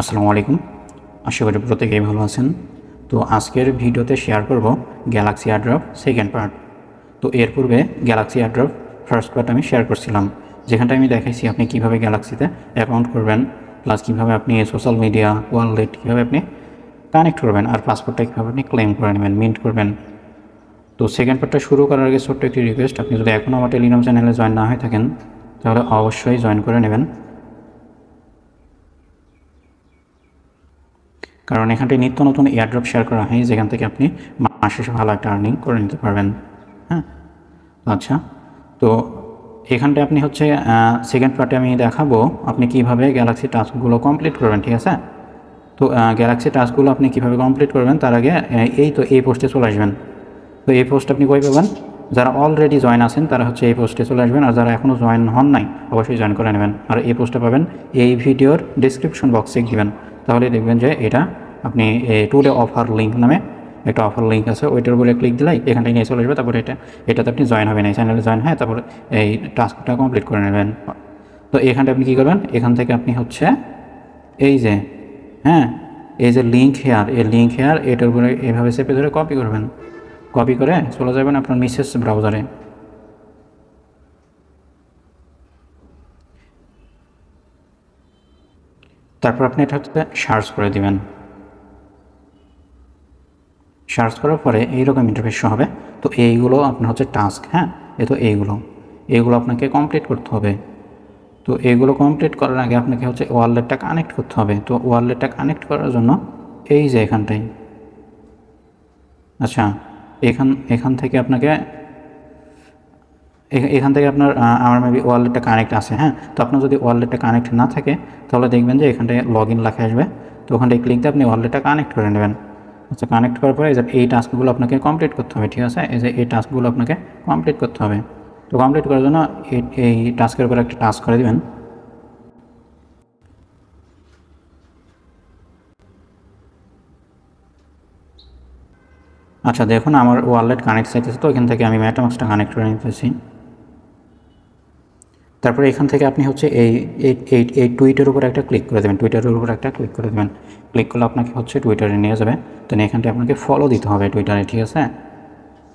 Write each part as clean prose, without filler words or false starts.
আসসালামু আলাইকুম। আশা করি প্রত্যেকেই ভালো আছেন। তো আজকের ভিডিওতে শেয়ার করব গ্যালাক্সি এয়ারড্রপ সেকেন্ড পার্ট। তো এর পূর্বে গ্যালাক্সি এয়ারড্রপ ফার্স্ট পার্ট আমি শেয়ার করছিলাম, যেখানটা আমি দেখাইছি আপনি কীভাবে গ্যালাক্সিতে অ্যাকাউন্ট করবেন, প্লাস কীভাবে আপনি সোশ্যাল মিডিয়া ওয়ালেট কীভাবে আপনি কানেক্ট করবেন, আর পাসপোর্টটা কীভাবে আপনি ক্লেম করে নেবেন, মিন্ট করবেন। তো সেকেন্ড পার্টটা শুরু করার আগে ছোট্ট একটি রিকোয়েস্ট, আপনি যদি এখনও আমার টেলিগ্রাম চ্যানেলে জয়েন না হয়ে থাকেন তাহলে অবশ্যই জয়েন করে নেবেন, কারণ এখানটায় নিত্য নতুন এয়ারড্রপ শেয়ার করা হয়, যেখান থেকে আপনি মাস শেষে ভালো একটা আর্নিং করে নিতে পারবেন। হ্যাঁ, আচ্ছা। তো এখানটায় আপনি হচ্ছে সেকেন্ড পার্টে আমি দেখাবো আপনি কীভাবে গ্যালাক্সি টাস্কগুলো কমপ্লিট করবেন, ঠিক আছে? তো গ্যালাক্সি টাস্কগুলো আপনি কীভাবে কমপ্লিট করবেন তার আগে এই পোস্টে চলে আসবেন। তো এই পোস্ট আপনি কই পাবেন? যারা অলরেডি জয়েন আছেন তারা হচ্ছে এই পোস্টে চলে আসবেন, আর যারা এখনও জয়েন হন নাই অবশ্যই জয়েন করে নেবেন। আর এই পোস্টটা পাবেন এই ভিডিওর ডিসক্রিপশন বক্সে দিবেন, তাহলে দেখবেন যে এটা আপনি টুডে অফার লিঙ্ক নামে একটা অফার লিঙ্ক আছে, ওইটার উপরে ক্লিক দিলেই এখানটায় নিয়ে চলে আসবে। তারপরে এটাতে আপনি জয়েন হবেন, এই চ্যানেলে জয়েন হয়, তারপরে এই টাস্কটা কমপ্লিট করে নেবেন। তো এখানটা আপনি কী করবেন, এখান থেকে আপনি হচ্ছে এই যে এই যে লিঙ্ক হেয়ার, এই লিঙ্ক হেয়ার এটার উপরে এভাবে চেপে ধরে কপি করবেন, কপি করে চলে যাবেন আপনার মেসেজ ব্রাউজারে। তারপর আপনি এটা হচ্ছে সার্চ করে দিবেন। সার্চ করার পরে এইরকম ইন্টারফেস হবে। তো এইগুলো আপনার হচ্ছে টাস্ক, তো এইগুলো আপনাকে কমপ্লিট করতে হবে। তো এইগুলো কমপ্লিট করার আগে আপনাকে হচ্ছে ওয়ালেটটা কানেক্ট করতে হবে। তো ওয়ালেটটা কানেক্ট করার জন্য এই যে এখানটাই, আচ্ছা, এখান থেকে আপনাকে এখান থেকে আপনার আমার মেবি ওয়ালেটটা কানেক্ট আছে। তো আপনার যদি ওয়ালেটটা কানেক্ট না থাকে তাহলে দেখবেন যে এখানটায় লগ ইন লেখা আসবে। তো ওখানটায় ক্লিক দিয়ে আপনি ওয়ালেটটা কানেক্ট করে নেবেন। আচ্ছা, কানেক্ট করার পরে এই টাস্কগুলো আপনাকে কমপ্লিট করতে হবে, ঠিক আছে? এই টাস্কগুলো আপনাকে কমপ্লিট করতে হবে। তো কমপ্লিট করার জন্য এই টাস্কের উপরে একটা টাস্ক করে দেবেন। আচ্ছা, দেখুন আমার ওয়ালেট কানেক্ট চাইতেছে, তো এখান থেকে আমি মেটামাস্কটা কানেক্ট করে নিতেছি। তারপরে এখান থেকে আপনি হচ্ছে এই টুইটের উপর একটা ক্লিক করে দেবেন, টুইটারের উপর একটা ক্লিক করে দেবেন। ক্লিক করলে আপনাকে হচ্ছে টুইটারে নিয়ে যাবে। তো এখানটায় আপনাকে ফলো দিতে হবে টুইটারে, ঠিক আছে?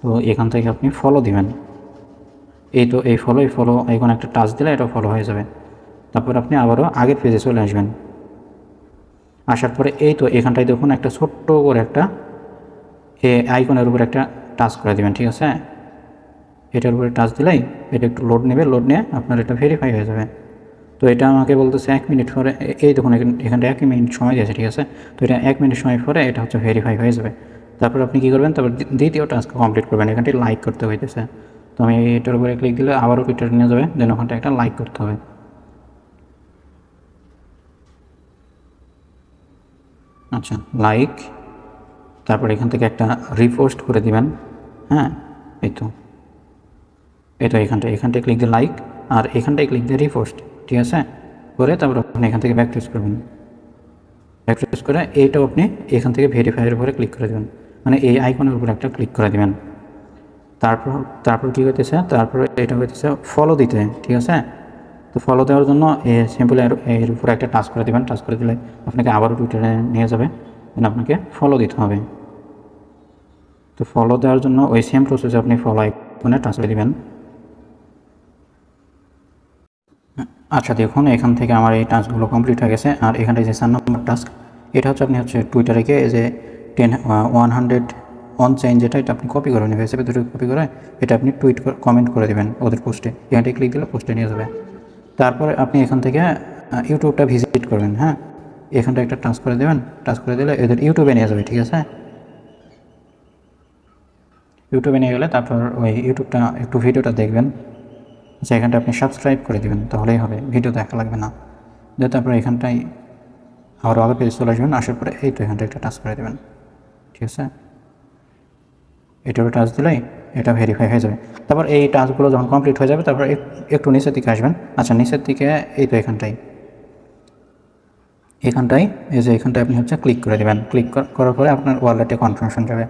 তো এখান থেকে আপনি ফলো দিবেন। এই ফলো এখন একটা টাচ দিলে এটা ফলো হয়ে যাবে। তারপর আপনি আবারও আগের পেজে চলে আসবেন। আসার পরে এখানটায় দেখুন একটা ছোট্ট করে একটা আইকনের উপর একটা টাচ করে দেবেন, ঠিক আছে? এটার উপরে টাচ দিলেই এটা একটু লোড নেবে, লোড নিয়ে আপনার এটা ভেরিফাই হয়ে যাবে। তো এটা আমাকে বলতেছে 1 মিনিট পরে, এই দেখুন এখানটা 1 মিনিট সময় দিয়েছে, ঠিক আছে? তো এটা 1 মিনিট সময় পরে এটা হচ্ছে ভেরিফাই হয়ে যাবে। তারপর আপনি কী করবেন, তারপর দ্বিতীয় টাস্ক কমপ্লিট করবেন। এখানটি লাইক করতে হইতেছে। তো আমি এটার উপরে ক্লিক দিলে আবারও টুইটার নিয়ে যাবে, দেন ওখানটা একটা লাইক করতে হবে। আচ্ছা, লাইক, তারপর এখান থেকে একটা রিপোস্ট করে দিবেন। এই তো এখানটায় ক্লিক দিয়ে লাইক, আর এখানটায় ক্লিক দিয়ে রিপোস্ট, ঠিক আছে? করে তারপর আপনি এখান থেকে ব্যাক প্রেস করবেন। ব্যাক প্রেস করে এইটাও আপনি এখান থেকে ভেরিফাইয়ের উপরে ক্লিক করে দেবেন, মানে এই আইকনের উপরে একটা ক্লিক করে দেবেন। তারপর কী হইতেছে, তারপর এটা হইতেছে ফলো দিতে, ঠিক আছে? তো ফলো দেওয়ার জন্য সিম্পল এর উপরে একটা টাচ করে দেবেন। টাচ করে দিলে আপনাকে আবারও টুইটারে নিয়ে যাবে, দেন আপনাকে ফলো দিতে হবে। তো ফলো দেওয়ার জন্য ওই সেম প্রসেসে আপনি ফলো আইকনে টাচ করে দেবেন। আচ্ছা, দেখুন এখান থেকে আমার এই টাস্কগুলো কমপ্লিট হয়ে গেছে। আর এখানটায় যে 4 নম্বর টাস্ক, এটা হচ্ছে আপনি হচ্ছে টুইটারে গিয়ে যে 100 অন চেইন যেটা, এটা আপনি কপি করে নেবেন, হিসেবে দুটো কপি করে এটা আপনি কমেন্ট করে দেবেন ওদের পোস্টে। এখানটায় ক্লিক দিলে পোস্টে নিয়ে যাবে। তারপরে আপনি এখান থেকে ইউটিউবটা ভিজিট করবেন। এখানটা একটা টাচ করে দেবেন, টাচ করে দিলে এদের ইউটিউবে নিয়ে যাবে, ঠিক আছে? ইউটিউবে নিয়ে গেলে তারপর ওই ইউটিউবটা একটু ভিডিওটা দেখবেন। আচ্ছা, এখানটা আপনি সাবস্ক্রাইব করে দেবেন, তাহলেই হবে, ভিডিও দেখা লাগবে না। দিয়ে তারপরে এখানটায় আবার আগের পেজে চলে আসবেন। আসার পরে এখানটা একটা টাচ করে দেবেন, ঠিক আছে? এটার টাচ দিলেই এটা ভেরিফাই হয়ে যাবে। তারপর এই টাচগুলো যখন কমপ্লিট হয়ে যাবে তারপর একটু নিচের দিকে আসবেন। আচ্ছা, নিচের দিকে এখানটায় এখানটায় আপনি হচ্ছে ক্লিক করে দেবেন। ক্লিক করার পরে আপনার ওয়ালেটে কনফার্মেশন যাবে।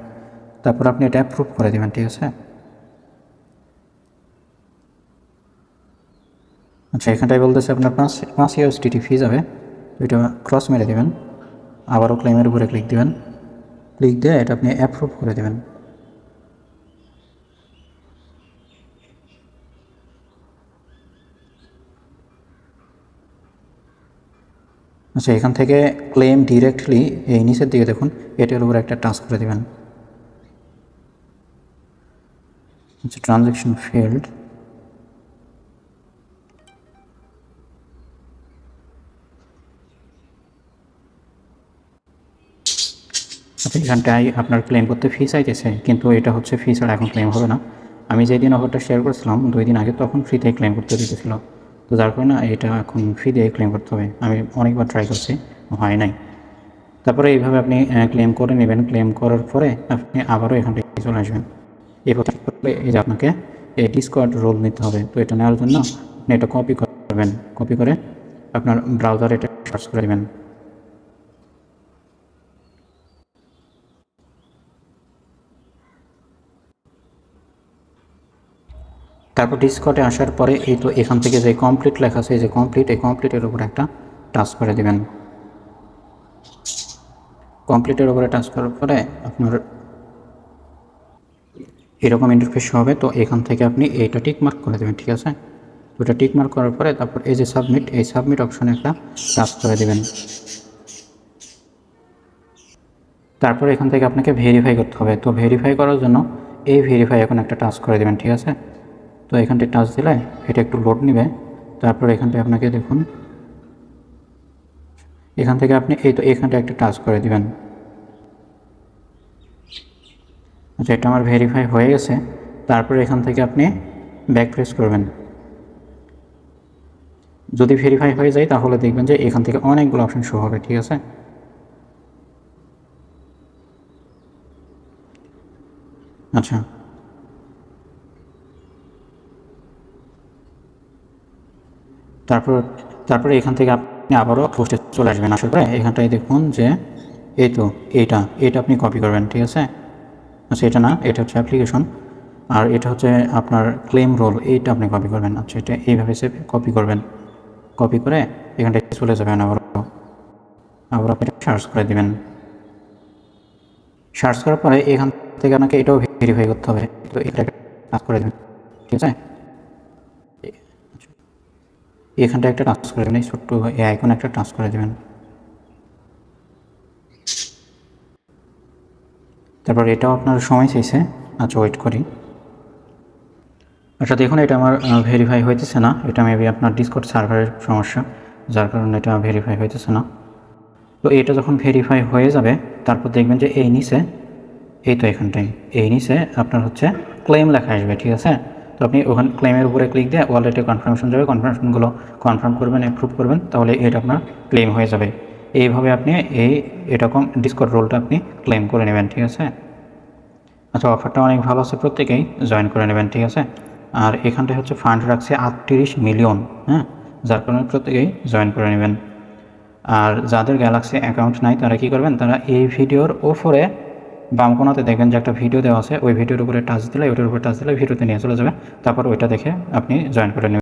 তারপর আপনি এটা অ্যাপ্রুভ করে দেবেন, ঠিক আছে? আচ্ছা, এখানটায় বলতেছে আপনার 5 USDT ফি যাবে। তো এটা ক্রস মেরে দেবেন, আবারও ক্লেমের উপরে ক্লিক দেবেন, ক্লিক দিয়ে এটা আপনি অ্যাপ্রুভ করে দেবেন। আচ্ছা, এখান থেকে ক্লেম ডিরেক্টলি এই নিচের দিকে দেখুন এটার উপরে একটা টাচ করে দেবেন। আচ্ছা, ট্রানজ্যাকশন ফেল্ড, আচ্ছা এখানটায় আপনার ক্লেম করতে ফি চাইতেছে, কিন্তু এটা হচ্ছে ফি ছাড়া এখন ক্লেম হবে না। আমি যেদিন অফারটা শেয়ার করেছিলাম 2 দিন আগে, তখন ফ্রিতে ক্লেম করতে দিতেছিল, তো যার কারণে এটা এখন ফ্রি দিয়ে ক্লেম করতে হবে। আমি অনেকবার ট্রাই করছি, হয় নাই। তারপরে এইভাবে আপনি ক্লেম করে নেবেন। ক্লেম করার পরে আপনি আবারও এখান থেকে চলে আসবেন। এই প্রথম এই যে আপনাকে এই ডিসকর্ড রোল নিতে হবে। তো এটা নেওয়ার জন্য আপনি এটা কপি করবেন, কপি করে আপনার ব্রাউজারে এটা সার্চ করে দেবেন। তারপর ডিসকর্ডে আসার পরে এই তো এখান থেকে যে কমপ্লিট লেখা আছে, এই যে কমপ্লিট, এই কমপ্লিটের উপরে একটা টাচ করে দেবেন। কমপ্লিটের উপরে টাচ করার পরে আপনার এরকম ইন্টারফেস হবে। তো এখান থেকে আপনি এইটা টিক মার্ক করে দেবেন, ঠিক আছে? তো এটা টিক মার্ক করার পরে তারপর এই যে সাবমিট, এই সাবমিট অপশনে একটা টাচ করে দেবেন। তারপর এখান থেকে আপনাকে ভেরিফাই করতে হবে। তো ভেরিফাই করার জন্য এই ভেরিফাই এখন একটা টাচ করে দেবেন, ঠিক আছে? তো এখানটায় টাচ দিলে এটা একটু লোড নেবে। তারপর এখানটায় আপনাকে দেখুন এখান থেকে আপনি এই তো এখানটা একটা টাচ করে দিবেন। আচ্ছা, এটা আমার ভেরিফাই হয়ে গেছে। তারপর এখান থেকে আপনি ব্যাক প্রেস করবেন। যদি ভেরিফাই হয়ে যায় তাহলে দেখবেন যে এখান থেকে অনেকগুলো অপশন শো হবে, ঠিক আছে? আচ্ছা, তারপর তারপরে এখান থেকে আপনি আবারও পোস্টে চলে আসবেন। আসার পরে এখানটায় দেখুন যে এই তো এটা আপনি কপি করবেন, ঠিক আছে? আচ্ছা, এটা না, এটা হচ্ছে অ্যাপ্লিকেশন, আর এটা হচ্ছে আপনার ক্লেম রোল, এইটা আপনি কপি করবেন। আচ্ছা, এটা এইভাবে সে কপি করবেন, কপি করে এখানটায় চলে যাবেন। আবার আপনি সার্চ করে দেবেন। সার্চ করার পরে এখান থেকে আপনাকে এটাও ভেরিফাই করতে হবে। তো এটা টাচ করে দেবেন, ঠিক আছে? এখানটা একটা টাচ করে দেবেন, এই ছোট্ট এই আইকনে একটা টাচ করে দেবেন। তারপর এটাও আপনার সময় চাইছে। আচ্ছা, ওয়েট করি। আচ্ছা, দেখুন এটা আমার ভেরিফাই হইতেছে না। এটা মেবি আপনার ডিসকর্ড সার্ভারের সমস্যা, যার কারণে এটা ভেরিফাই হইতেছে না। তো এটা যখন ভেরিফাই হয়ে যাবে তারপর দেখবেন যে এই নিচে, এই তো এখানটাই এই নিচে আপনার হচ্ছে ক্লেম লেখা আসবে, ঠিক আছে? তো আপনি ওখানে ক্লেমের উপরে ক্লিক দিয়ে ওয়ালেটে কনফার্মেশন যাবে, কনফার্মেশনগুলো কনফার্ম করবেন, অ্যাপ্রুভ করবেন, তাহলে এটা আপনার ক্লেম হয়ে যাবে। এইভাবে আপনি এরকম ডিসকর্ড রোলটা আপনি ক্লেম করে নেবেন, ঠিক আছে? আচ্ছা, অফারটা অনেক ভালো আছে, প্রত্যেকেই জয়েন করে নেবেন, ঠিক আছে? আর এখানটায় হচ্ছে ফান্ড রাখছে 38 মিলিয়ন, হ্যাঁ, যার কারণে প্রত্যেকেই জয়েন করে নেবেন। আর যাদের গ্যালাক্সি অ্যাকাউন্ট নাই তারা কি করবেন, তারা এই ভিডিওর উপরে বাম কোণাতে দেখবেন যে একটা ভিডিও দেওয়া আছে, ওই ভিডিওর উপরে টাচ দিলে, ওইটার উপরে টাচ দিলে ভিডিওতে নিয়ে চলে যাবে। তারপর ওইটা দেখে আপনি জয়েন করে নেবেন।